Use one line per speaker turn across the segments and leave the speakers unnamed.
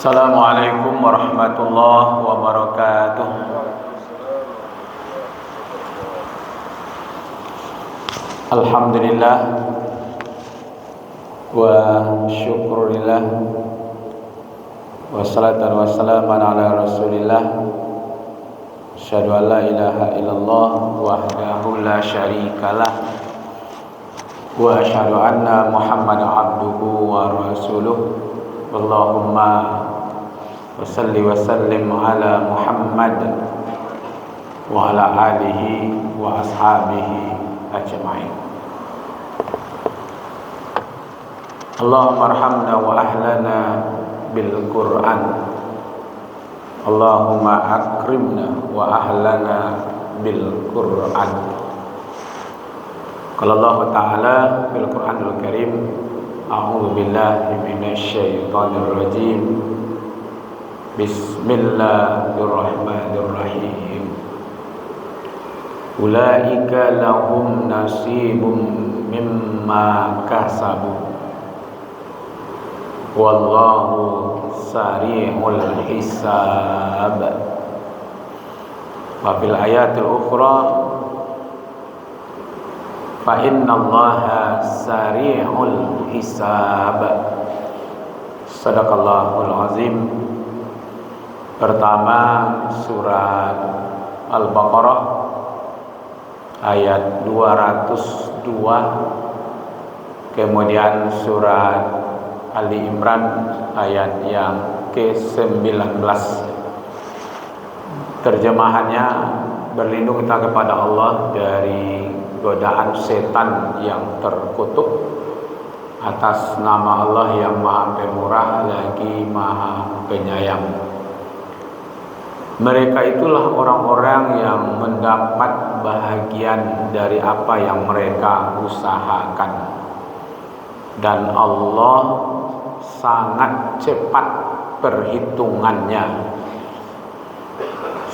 Assalamualaikum warahmatullahi wabarakatuh. Alhamdulillah wa syukurillah wassalatu wassalamu ala rasulillah. Asyhadu an la ilaha illallah wahdahu la syarikalah wa asyhadu anna Muhammadan abduhu wa rasuluh. Allahumma wasalli wa sallim ala Muhammad wa ala alihi wa ashabihi ajma'in. Allahumma arhamna wa ahlana bil Qur'an. Allahumma akrimna wa ahlana bil Qur'an. Qala Allah Ta'ala fil Qur'anil Karim, a'udzu billahi minasyaitonir rajim. Bismillahirrahmanirrahim. Ulaika lahum nasibum mimma kasabu wallahu sari'ul hisab. Wa fil ayatil ukhra fa innallaha sari'ul hisab. Sadaqallahul azim. Pertama surat Al-Baqarah ayat 202, kemudian surat Ali Imran ayat yang ke-19. Terjemahannya, berlindung kita kepada Allah dari godaan setan yang terkutuk atas nama Allah yang Maha Pemurah lagi Maha Penyayang. Mereka itulah orang-orang yang mendapat bahagian dari apa yang mereka usahakan, dan Allah sangat cepat perhitungannya.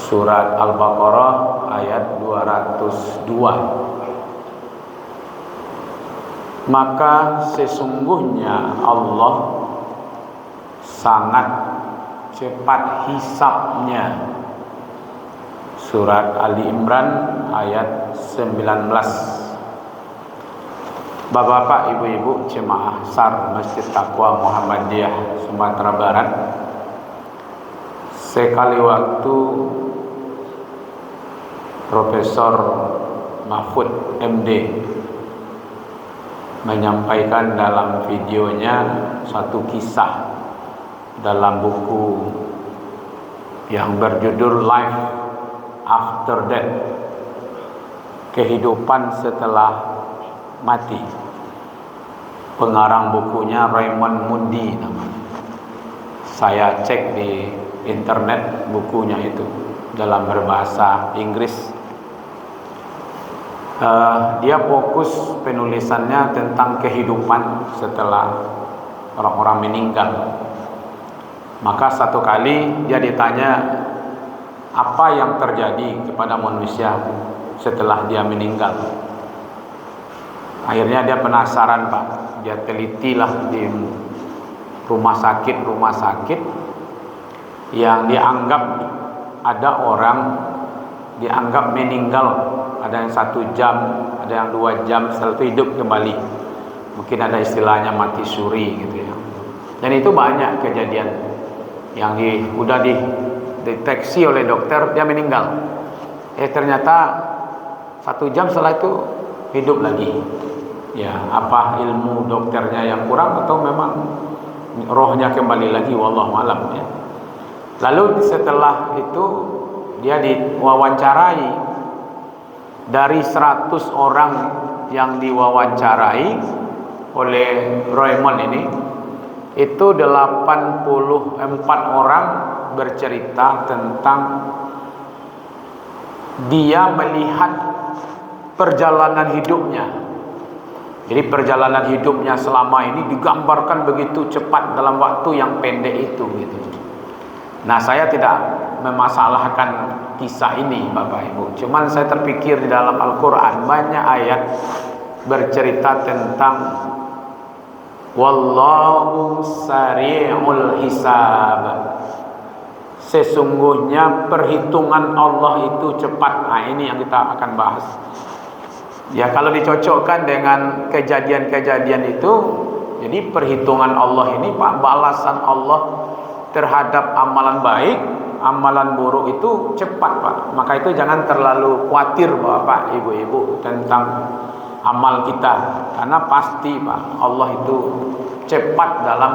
Surat Al-Baqarah ayat 202. Maka sesungguhnya Allah sangat cepat hisabnya. Surat Ali Imran ayat 19. Bapak-bapak, ibu-ibu jemaah SAR Masjid Taqwa Muhammadiyah Sumatera Barat, sekali waktu Profesor Mahfud MD menyampaikan dalam videonya satu kisah dalam buku yang berjudul Life After Death, kehidupan setelah mati. Pengarang bukunya Raymond Moody namanya. Saya cek di internet bukunya itu dalam berbahasa Inggris. Dia fokus penulisannya tentang kehidupan setelah orang-orang meninggal. Maka satu kali dia ditanya apa yang terjadi kepada manusia setelah dia meninggal. Akhirnya dia penasaran, Pak. Dia telitilah di rumah sakit yang dianggap ada orang dianggap meninggal, ada yang 1 jam, ada yang 2 jam, setelah itu hidup kembali. Mungkin ada istilahnya mati suri gitu ya. Dan itu banyak kejadian yang udah dideteksi oleh dokter dia meninggal. Ternyata 1 jam setelah itu hidup lagi. Ya, apa ilmu dokternya yang kurang atau memang rohnya kembali lagi, wallahu alam ya. Lalu setelah itu dia diwawancarai. Dari 100 orang yang diwawancarai oleh Raymond ini, itu 84 orang bercerita tentang dia melihat perjalanan hidupnya. Jadi perjalanan hidupnya selama ini digambarkan begitu cepat dalam waktu yang pendek itu gitu. Nah, saya tidak memasalahkan kisah ini Bapak Ibu. Cuman saya terpikir di dalam Al-Quran banyak ayat bercerita tentang Wallahu sari'ul hisab. Sesungguhnya perhitungan Allah itu cepat. Nah, ini yang kita akan bahas. Ya, kalau dicocokkan dengan kejadian-kejadian itu, jadi perhitungan Allah ini, Pak, balasan Allah terhadap amalan baik, amalan buruk itu cepat, Pak. Maka itu jangan terlalu khawatir Bapak, Ibu-ibu tentang amal kita, karena pasti, Pak, Allah itu cepat dalam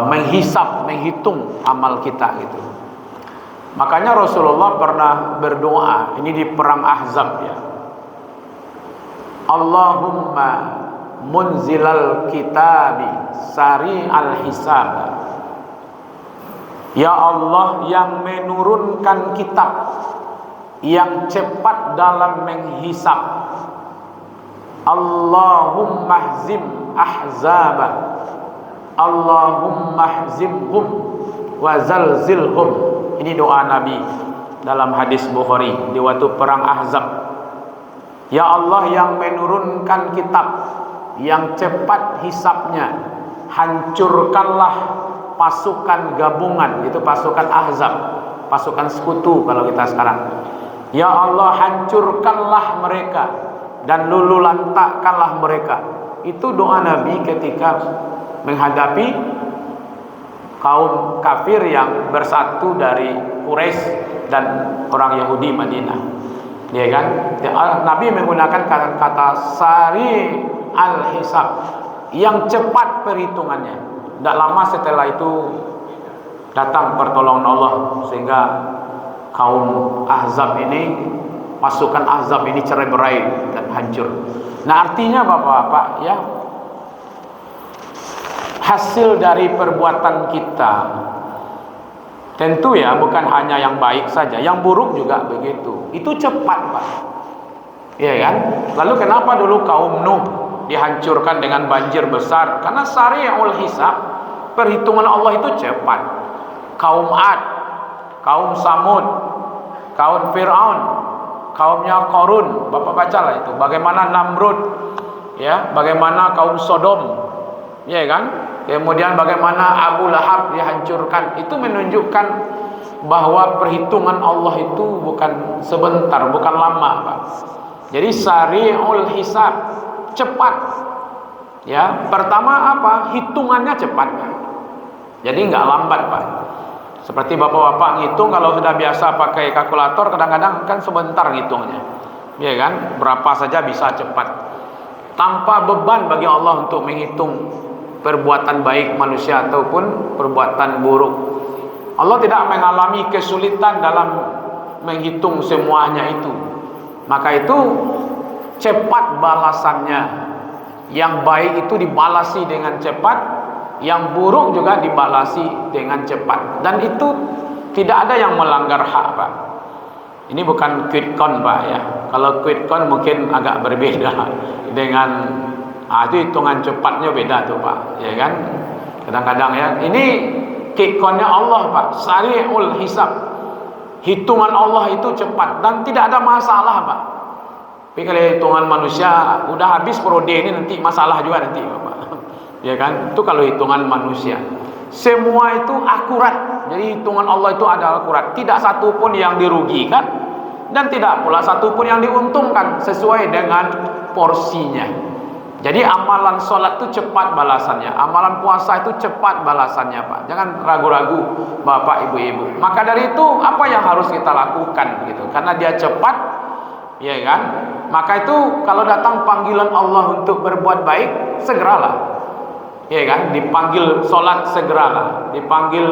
menghisap, menghitung amal kita gitu. Makanya Rasulullah pernah berdoa, ini di perang Ahzab ya. Allahumma munzilal kitabi sari'al hisab. Ya Allah yang menurunkan kitab, yang cepat dalam menghisap. Allahumma hzim ahzaba, Allahumma hzimhum wa zalzilhum. Ini doa Nabi dalam hadis Bukhari di waktu perang Ahzab. Ya Allah yang menurunkan kitab, yang cepat hisapnya, hancurkanlah pasukan gabungan, itu pasukan Ahzab, pasukan sekutu kalau kita sekarang. Ya Allah hancurkanlah mereka dan lululantakkanlah mereka. Itu doa Nabi ketika menghadapi kaum kafir yang bersatu dari Quraisy dan orang Yahudi Madinah. Ya kan? Nabi menggunakan kata sari al-hisab, yang cepat perhitungannya. Tidak lama setelah itu datang pertolongan Allah, sehingga kaum Ahzab ini, pasukan Ahzab ini cerai-berai dan hancur. Nah, artinya Bapak-bapak ya, hasil dari perbuatan kita tentu ya bukan hanya yang baik saja, yang buruk juga begitu. Itu cepat, Pak. Iya kan? Lalu kenapa dulu kaum Nuh dihancurkan dengan banjir besar? Karena sari'ul hisab, perhitungan Allah itu cepat. Kaum Ad, kaum Samud, kaum Fir'aun, kaumnya Qarun, Bapak bacalah itu. Bagaimana Namrud, ya, bagaimana kaum Sodom, ya kan? Kemudian bagaimana Abu Lahab dihancurkan. Itu menunjukkan bahwa perhitungan Allah itu bukan sebentar, bukan lama, Pak. Jadi sari'ul hisab, cepat. Ya, pertama apa? Hitungannya cepat. Jadi nggak lambat, Pak. Seperti bapak-bapak ngitung, kalau sudah biasa pakai kalkulator, kadang-kadang kan sebentar ngitungnya, ya kan? Berapa saja bisa cepat, tanpa beban bagi Allah untuk menghitung perbuatan baik manusia ataupun perbuatan buruk. Allah tidak mengalami kesulitan dalam menghitung semuanya itu. Maka itu cepat balasannya. Yang baik itu dibalasi dengan cepat, yang buruk juga dibalasi dengan cepat. Dan itu tidak ada yang melanggar hak, Pak. Ini bukan quick count, Pak, ya. Kalau quick count mungkin agak berbeda dengan itu hitungan cepatnya beda tuh, Pak, ya kan? Kadang-kadang ya, ini quick count-nya Allah, Pak, sari'ul hisab. Hitungan Allah itu cepat dan tidak ada masalah, Pak. Tapi kalau hitungan manusia udah habis periode ini, nanti masalah juga nanti, Bapak. Ya kan? Itu kalau hitungan manusia. Semua itu akurat. Jadi hitungan Allah itu adalah akurat. Tidak satu pun yang dirugikan dan tidak pula satu pun yang diuntungkan, sesuai dengan porsinya. Jadi amalan sholat itu cepat balasannya, amalan puasa itu cepat balasannya, Pak. Jangan ragu-ragu Bapak Ibu-ibu. Maka dari itu apa yang harus kita lakukan gitu? Karena dia cepat, ya kan? Maka itu kalau datang panggilan Allah untuk berbuat baik, segeralah. Ya kan? Dipanggil sholat, segeralah. Dipanggil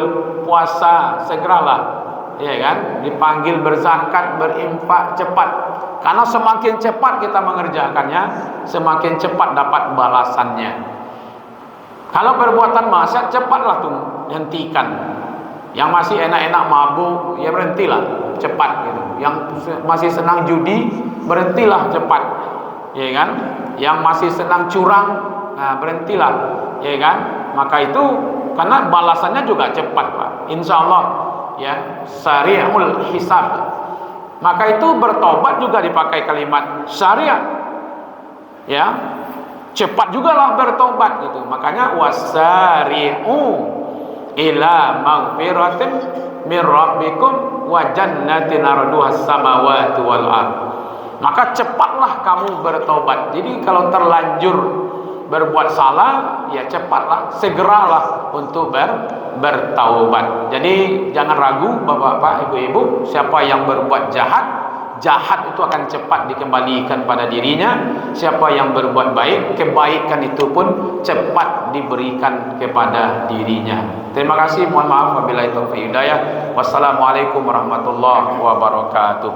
puasa, segeralah. Ya kan? Dipanggil berzakat, berinfak, cepat. Karena semakin cepat kita mengerjakannya, semakin cepat dapat balasannya. Kalau perbuatan maksiat, cepatlah tuh hentikan. Yang masih enak-enak mabuk, ya berhentilah, cepat gitu. Yang masih senang judi, berhentilah cepat, ya kan? Yang masih senang curang, nah berhentilah, ya kan? Maka itu karena balasannya juga cepat, Pak. Insya Allah, ya, sari'ul hisab. Maka itu bertobat juga dipakai kalimat syariat, ya. cepat jugalah bertobat gitu. Makanya wasari'u ila maghfiratin min rabbikum wa jannatin arduhas samawati wal ard. Maka cepatlah kamu bertobat. Jadi kalau terlanjur berbuat salah, ya cepatlah, segeralah untuk bertaubat. Jadi jangan ragu bapak-bapak, ibu-ibu, siapa yang berbuat jahat, jahat itu akan cepat dikembalikan pada dirinya. Siapa yang berbuat baik, kebaikan itu pun cepat diberikan kepada dirinya. Terima kasih, mohon maaf wabillahi taufiq hidayah. Wassalamualaikum warahmatullahi wabarakatuh.